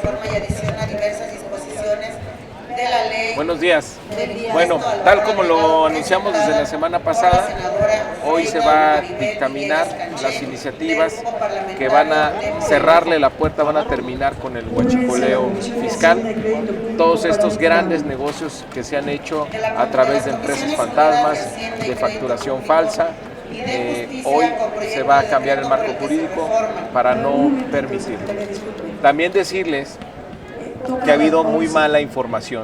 Y adiciona diversas disposiciones de la ley. Buenos días. Bueno, tal como lo anunciamos desde la semana pasada, hoy se va a dictaminar las iniciativas que van a cerrarle la puerta, van a terminar con el huachicoleo fiscal. Todos estos grandes negocios que se han hecho a través de empresas fantasmas, de facturación falsa. Hoy se va a cambiar el marco jurídico para no permitirlo. También decirles que ha habido muy mala información,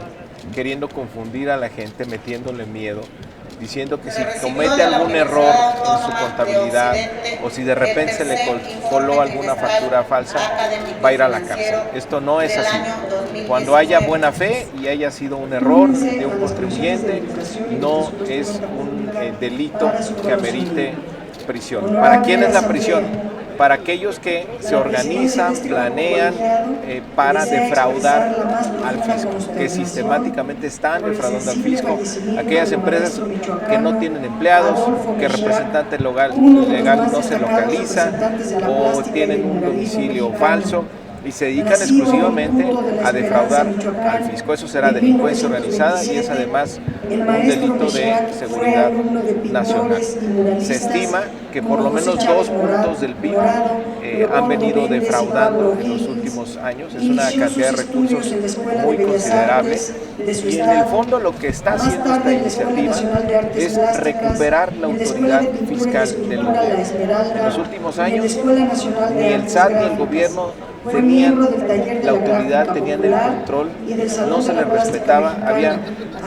queriendo confundir a la gente, metiéndole miedo, diciendo que si comete algún error en su contabilidad o si de repente se le coló alguna factura falsa, va a ir a la cárcel. Esto no es así. Cuando haya buena fe y haya sido un error de un contribuyente, no es un delito que amerite prisión. ¿Para quién es la prisión? Para aquellos que se organizan, planean para defraudar al fisco, que sistemáticamente están defraudando al fisco, aquellas empresas que no tienen empleados, que el representante legal no se localiza o tienen un domicilio falso y se dedican exclusivamente a defraudar al fisco. Eso será delincuencia organizada y es además un delito de seguridad nacional. Se estima que por lo menos 2 puntos del PIB han venido defraudando en los últimos años. Es una cantidad de recursos muy considerable y en el fondo lo que está haciendo esta iniciativa es recuperar la autoridad fiscal del gobierno. En los últimos años ni el SAT ni el gobierno tenían la autoridad, tenían el control, no se les respetaba, había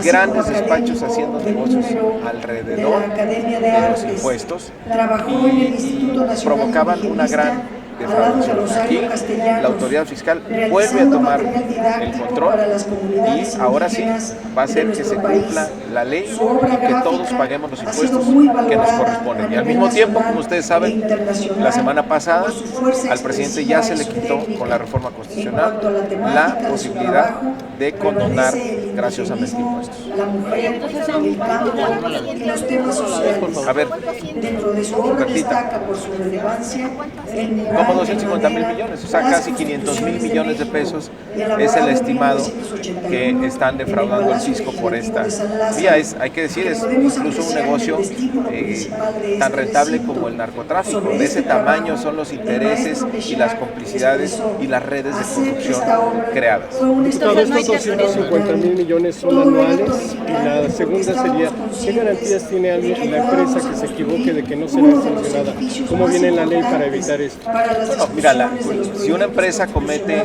grandes despachos haciendo negocios alrededor de los impuestos y provocaban una gran defraudación. Aquí la autoridad fiscal vuelve a tomar el control y ahora sí va a hacer que se cumpla la ley y que todos paguemos los impuestos que nos corresponden. Y al mismo tiempo, como ustedes saben, la semana pasada al presidente ya se le quitó con la reforma constitucional la posibilidad de condonar graciosamente impuestos. A ver, repita. Como 250,000 millones, o sea, casi 500,000 millones de pesos es el estimado que están defraudando el fisco por esta vía. Hay que decir, es incluso un negocio tan rentable como el narcotráfico. De ese tamaño son los intereses y las complicidades y las redes de corrupción creadas. Diputado, estos 250,000 millones son anuales y la segunda sería, ¿qué garantías tiene alguien, la empresa que se equivoque de que no será sancionada? ¿Cómo viene la ley para evitar esto? Bueno, mira, si una empresa comete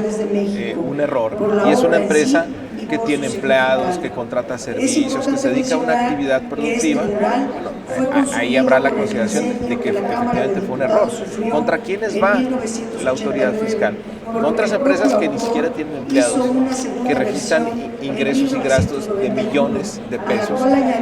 un error y es una empresa que tiene empleados, que contrata servicios, que se dedica a una actividad productiva, ahí habrá la consideración de que efectivamente fue un error. ¿Contra quiénes va la autoridad fiscal? Contra las empresas que ni siquiera tienen empleados, que registran ingresos y gastos de millones de pesos,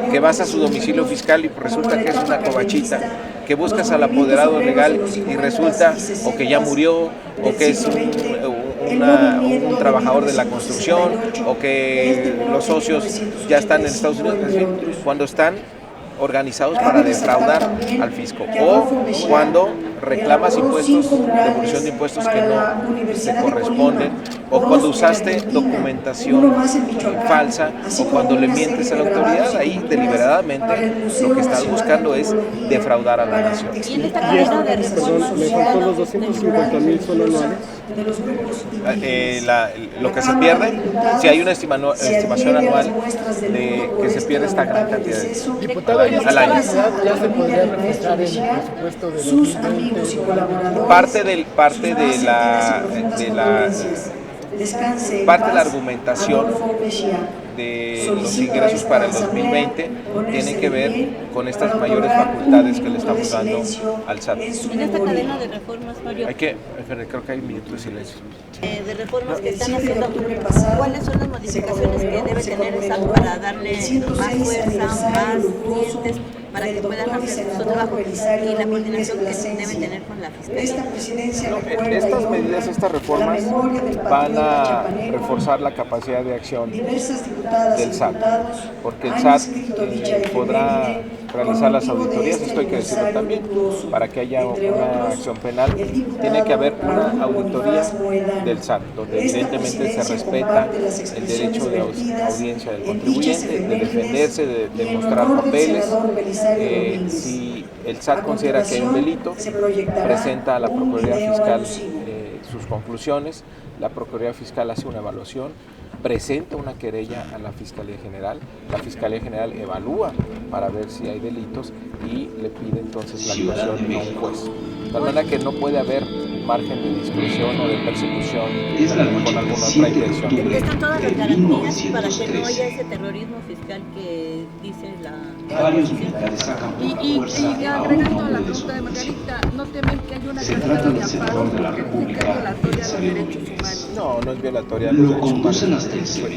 que vas a su domicilio fiscal y resulta que es una covachita, que buscas al apoderado legal y resulta o que ya murió, o que es un trabajador de la construcción, o que los socios ya están en Estados Unidos, es decir, cuando están organizados para defraudar al fisco o cuando reclamas impuestos, devolución de impuestos que no te corresponden, o cuando usaste documentación falsa, o cuando le mientes a la autoridad. Ahí deliberadamente lo que estás buscando es defraudar a la nación. Perdón, me faltó los 250,000 son anuales. Lo que se pierde, si hay una estimación anual de que se pierde esta gran cantidad de Diputado, al año. ¿Ya se podría reflejar en el presupuesto de 2020? Parte de la argumentación de los ingresos para el 2020 tiene que ver con estas mayores facultades que le estamos dando al SAT. En esta cadena de reformas, Mario, creo que hay un minuto de silencio. de reformas que están haciendo, ¿cuáles son las modificaciones que debe tener el SAT para darle más fuerza, más dientes, para que puedan hacer su trabajo y la coordinación que debe tener con la Fiscalía? Estas medidas, estas reformas van a reforzar la capacidad de acción del SAT, porque el SAT podrá realizar las auditorías, esto hay que decirlo también, para que haya una acción penal, tiene que haber una auditoría del SAT, donde evidentemente se respeta el derecho de audiencia del contribuyente, de defenderse, de mostrar papeles. Si el SAT considera que hay un delito, presenta a la Procuraduría Fiscal sus conclusiones, la Procuraduría Fiscal hace una evaluación, presenta una querella a la Fiscalía General evalúa para ver si hay delitos y le pide entonces la actuación a un juez. De tal manera que no puede haber margen de discreción o de persecución con alguna otra intención. Están todas las garantías para que no haya ese terrorismo fiscal que dice la y agregando a la pregunta de Margarita, ¿no temen que haya una cascada de amparos porque dicen que es violatoria a los derechos humanos? No es violatoria a los derechos humanos.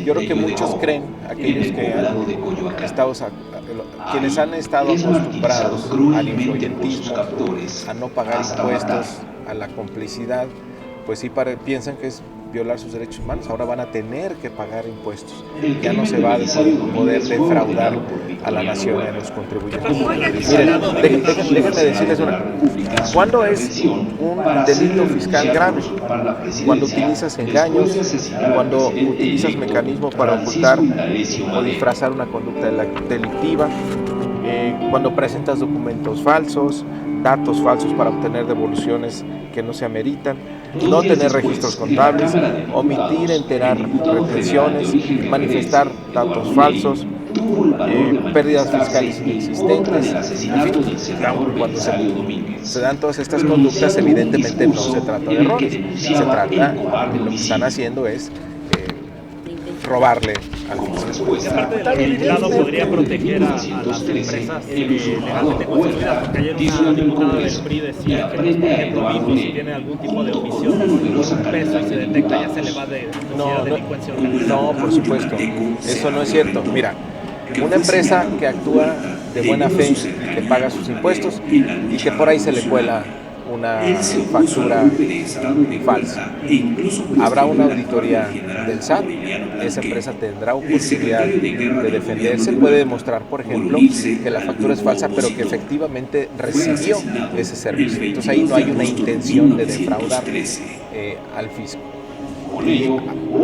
Yo creo que muchos creen, aquellos que quienes han estado acostumbrados al influyentismo, a no pagar impuestos, a la complicidad, pues sí piensan que es violar sus derechos humanos. Ahora van a tener que pagar impuestos. Ya no se va a poder defraudar a la nación y a los contribuyentes. Miren, déjenme decirles una. ¿Cuándo es un delito fiscal grave? Cuando utilizas engaños, cuando utilizas mecanismos para ocultar o disfrazar una conducta delictiva, cuando presentas documentos falsos, datos falsos para obtener devoluciones que no se ameritan, no tener registros contables, omitir enterar retenciones, manifestar datos falsos, pérdidas fiscales inexistentes, en fin, cuando se dan todas estas conductas, evidentemente no se trata de errores, se trata de lo que están haciendo es robarle al fisco. ¿El diputado podría proteger a las empresas legalmente constituidas? Porque ayer una diputada del PRI decía que, por ejemplo, Bimbo, si tiene algún tipo de omisión en un peso y se detecta, ya se le va de delincuencia organizada. No, por supuesto, eso no es cierto. Mira, una empresa que actúa de buena fe, que paga sus impuestos y que por ahí se le cuela una factura falsa. Habrá una auditoría del SAT, esa empresa tendrá oportunidad de defenderse, puede demostrar, por ejemplo, que la factura es falsa, pero que efectivamente recibió ese servicio. Entonces ahí no hay una intención de defraudar al fisco. Y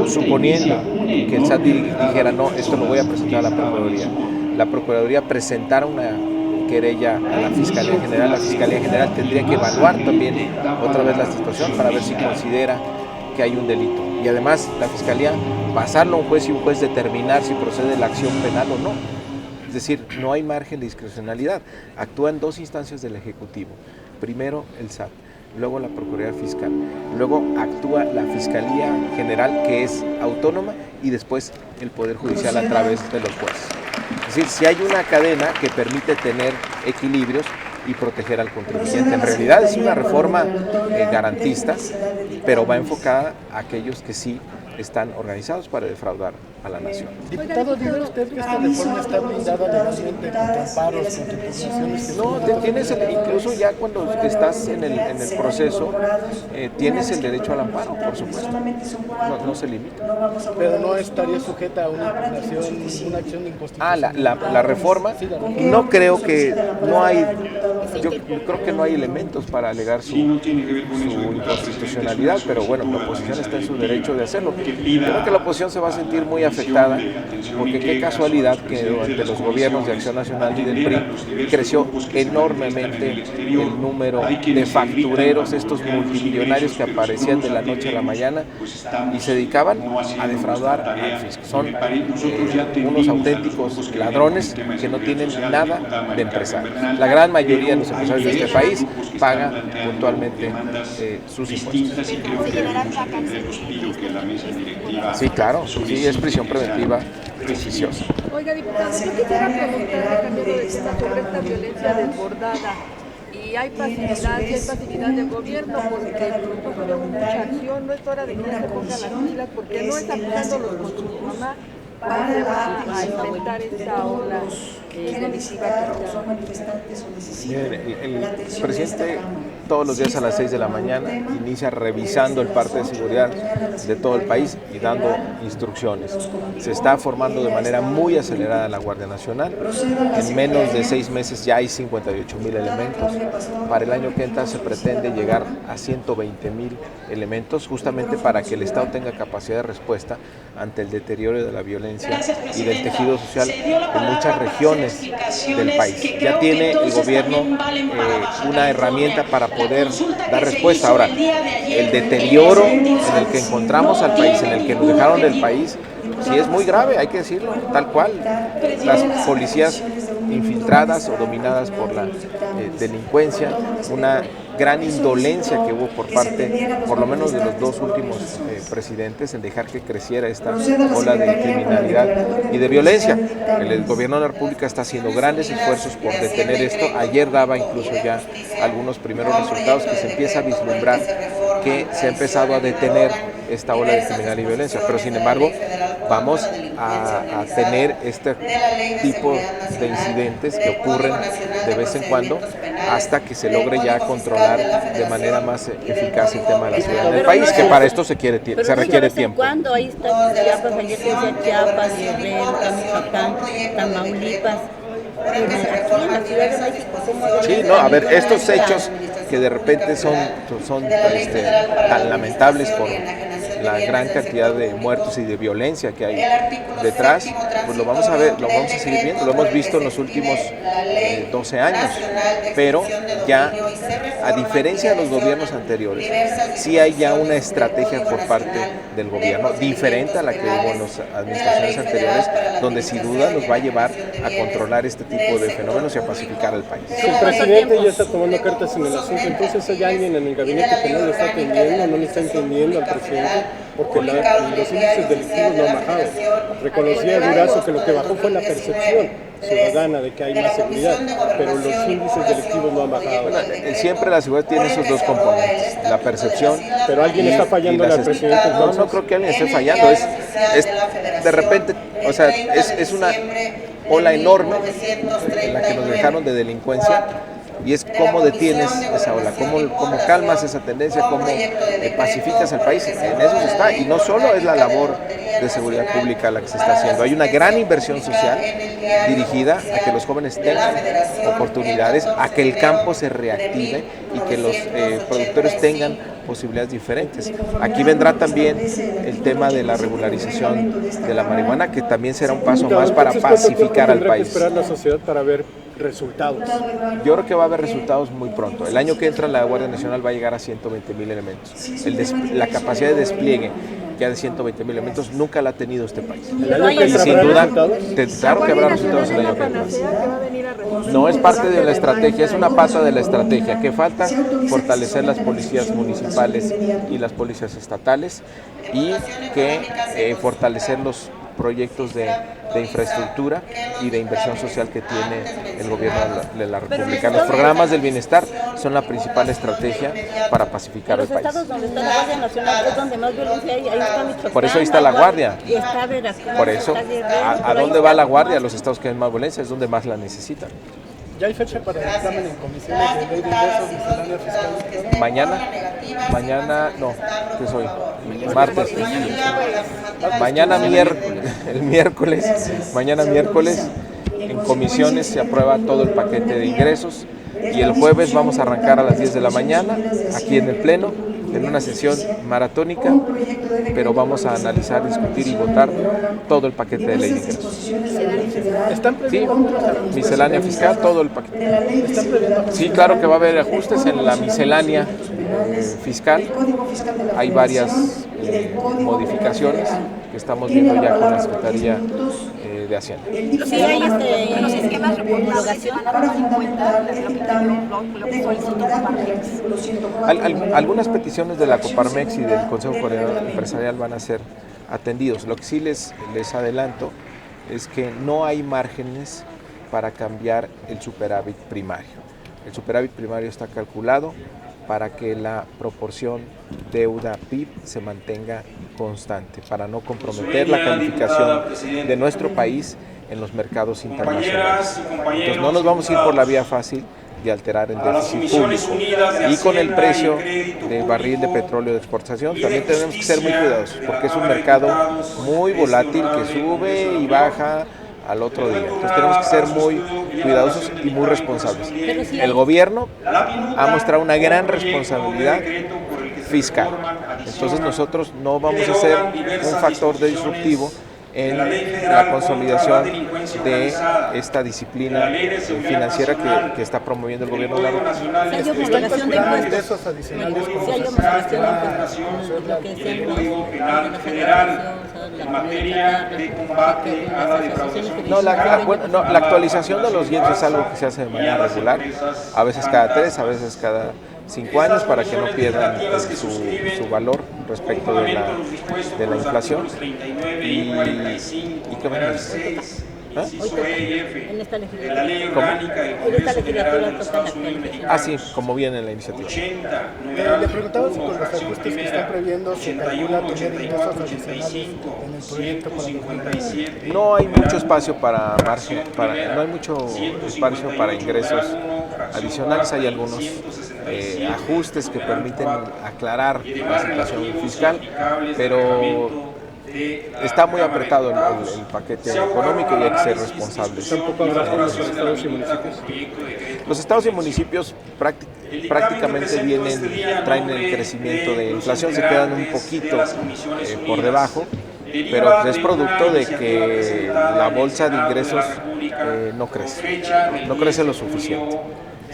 suponiendo que el SAT dijera, no, esto lo voy a presentar a la Procuraduría presentara una querella a la Fiscalía General tendría que evaluar también otra vez la situación para ver si considera que hay un delito. Y además la Fiscalía pasarlo a un juez y un juez determinar si procede la acción penal o no. Es decir, no hay margen de discrecionalidad. Actúan dos instancias del Ejecutivo. Primero el SAT, luego la Procuraduría Fiscal, luego actúa la Fiscalía General, que es autónoma, y después el Poder Judicial a través de los jueces. Es decir, si hay una cadena que permite tener equilibrios y proteger al contribuyente. En realidad es una reforma garantista, pero va enfocada a aquellos que sí están organizados para defraudar a la nación. Diputado, ¿dice usted que esta reforma está blindada legalmente contra amparos, contra impugnaciones? No, tienes incluso ya cuando estás en el proceso, tienes el derecho al amparo, por supuesto. No se limita. Pero no estaría sujeta a una impugnación, una acción de inconstitucionalidad. La reforma, no creo que no hay, yo creo que no hay elementos para alegar su inconstitucionalidad, pero bueno, la oposición está en su derecho de hacerlo. Creo que la oposición se va a sentir muy afectada, porque qué casualidad que durante los gobiernos de Acción Nacional y del PRI creció enormemente el número de factureros, estos multimillonarios que aparecían de la noche a la mañana y se dedicaban a defraudar al fisco. Son unos auténticos ladrones que no tienen nada de empresarios. La gran mayoría de los empresarios de este país pagan puntualmente sus impuestos. Sí, claro, sí, es prisión preventiva beneficiosa. Oiga, diputado, yo quisiera preguntarle, cambiando de tema, sobre esta violencia desbordada. Y hay pasividad del gobierno, porque tampoco vemos mucha acción. No es hora de que se pongan las pilas, porque no es acusándolos con su mamá, se va a enfrentar esta ola delictiva El presidente todos los días a las 6 de la mañana inicia revisando el parte de seguridad de todo el país y dando instrucciones. Se está formando de manera muy acelerada la Guardia Nacional. En menos de 6 meses ya hay 58,000 elementos. Para el año que entra se pretende llegar a 120,000 elementos, justamente para que el Estado tenga capacidad de respuesta ante el deterioro de la violencia y del tejido social en muchas regiones del país. Ya tiene el gobierno una herramienta para poder dar respuesta. Ahora, el deterioro en el que encontramos al país, en el que nos dejaron del país, sí es muy grave, hay que decirlo, tal cual. Las policías infiltradas o dominadas por la delincuencia, una gran indolencia que hubo por parte, por lo menos de los dos últimos presidentes, en dejar que creciera esta ola de criminalidad y de violencia. El gobierno de la República está haciendo grandes esfuerzos por detener esto. Ayer daba incluso ya algunos primeros resultados que se empieza a vislumbrar que se ha empezado a detener esta ola de criminalidad y violencia, pero sin embargo vamos a tener este tipo de incidentes que ocurren de vez en cuando hasta que se logre ya controlar de manera más eficaz el tema de la seguridad del país, que para esto se requiere tiempo. ¿Cuándo? Ahí está Chiapas, ayer decía Chiapas, Guerrero, Michoacán, Tamaulipas. Aquí en la Ciudad de México, ¿cómo? Sí, no, a ver, estos hechos que de repente son tan lamentables por la gran cantidad de muertos y de violencia que hay detrás, pues lo vamos a ver, lo vamos a seguir viendo, lo hemos visto en los últimos 12 años, pero ya, a diferencia de los gobiernos anteriores, sí hay ya una estrategia por parte del gobierno, diferente a la que hubo en las administraciones anteriores, donde sin duda nos va a llevar a controlar este tipo de fenómenos y a pacificar al país. Si el presidente ya está tomando cartas en el asunto, entonces hay alguien en el gabinete que no le está atendiendo, no le está entendiendo al presidente, porque los índices delictivos no han bajado. Reconocía Durazo que lo que bajó fue la percepción ciudadana de que hay más seguridad, pero los índices delictivos no han bajado. Bueno, siempre la seguridad tiene esos dos componentes, la percepción. Pero alguien está fallando al presidente. No creo que alguien esté fallando, es de repente, o sea, es una ola enorme en la que nos dejaron de delincuencia. Y es cómo detienes esa ola, cómo calmas esa tendencia, cómo pacificas al país. En eso se está. Y no solo es la labor de seguridad pública la que se está haciendo. Hay una gran inversión social dirigida a que los jóvenes tengan oportunidades, a que el campo se reactive y que los productores tengan posibilidades diferentes. Aquí vendrá también el tema de la regularización de la marihuana, que también será un paso más para pacificar al país. ¿Tendrá que esperar la sociedad para ver resultados? Yo creo que va a haber resultados muy pronto. El año que entra la Guardia Nacional va a llegar a 120,000 elementos. La capacidad de despliegue ya de 120,000 elementos nunca la ha tenido este país. Y sin duda, claro que habrá resultados el año que entra. No es parte de la estrategia, es una pata de la estrategia. Que falta fortalecer las policías municipales y las policías estatales y que fortalecer los proyectos de infraestructura y de inversión social que tiene el gobierno de la República. Los programas del bienestar son la principal estrategia para pacificar el país. Los estados donde está la Guardia Nacional es donde más violencia hay, ahí está Michoacán. Por eso ahí está la Guardia. Y está Veracruz. Por eso, ¿a dónde va la Guardia? A los estados que hay más violencia es donde más la necesitan. ¿Ya hay fecha para el examen en comisiones de ley de ingresos, miscelánea fiscal? Mañana, no, ¿qué soy? Martes. Mañana mañana miércoles, en comisiones se aprueba todo el paquete de ingresos y el jueves vamos a arrancar a las 10 de la mañana, aquí en el Pleno, en una sesión maratónica, pero vamos a analizar, discutir y votar todo el paquete de ley de ingresos. Sí, miscelánea fiscal, todo el paquete. Sí, claro que va a haber ajustes en la miscelánea fiscal. Hay varias modificaciones que estamos viendo ya con la Secretaría de Hacienda. Sí, hay los esquemas de homologación para dar en cuenta lo que solicitó Coparmex. Algunas peticiones de la Coparmex y del Consejo Coordinador Empresarial van a ser atendidos. Lo que sí les adelanto es que no hay márgenes para cambiar el superávit primario. El superávit primario está calculado para que la proporción deuda-PIB se mantenga constante, para no comprometer la calificación de nuestro país en los mercados internacionales. Entonces no nos vamos a ir por la vía fácil de alterar el déficit público. Y con el precio del barril de petróleo de exportación también tenemos que ser muy cuidadosos, porque es un mercado muy volátil que sube y baja al otro día. Entonces tenemos que ser muy cuidadosos y muy responsables. El gobierno ha mostrado una gran responsabilidad fiscal. Entonces nosotros no vamos a ser un factor de disruptivo en la consolidación de esta disciplina financiera que está promoviendo el gobierno de la República. Si hay homologación de impuestos, ingresos adicionales si hay homologación de impuestos, lo que decían los la actualización de los IEPS es algo que se hace de manera regular, a veces cada 3, a veces cada 5 años, para que no pierdan su valor respecto de la inflación. ¿Y qué más? en esta legislatura. ¿Cómo? En esta legislatura toca la actualización. Ah, sí, como viene en la iniciativa. Le preguntaba si con los ajustes que están previendo se calcula tener ingresos adicionales en el proyecto para 2020. No hay mucho espacio para margen, no hay mucho espacio para ingresos adicionales. Hay algunos ajustes que permiten aclarar la situación fiscal, pero está muy apretado el paquete económico y hay que ser responsables. ¿Tampoco habrá fondos para estados y municipios? Los estados y municipios prácticamente traen el crecimiento de inflación, se quedan un poquito por debajo, pero es producto de que la bolsa de ingresos no crece lo suficiente.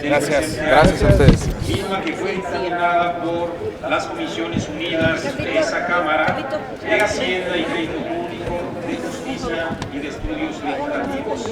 Gracias a ustedes. Misma que fue dictaminada por las Comisiones Unidas de esa Cámara de Hacienda y Crédito Público, de Justicia y de Estudios Legislativos.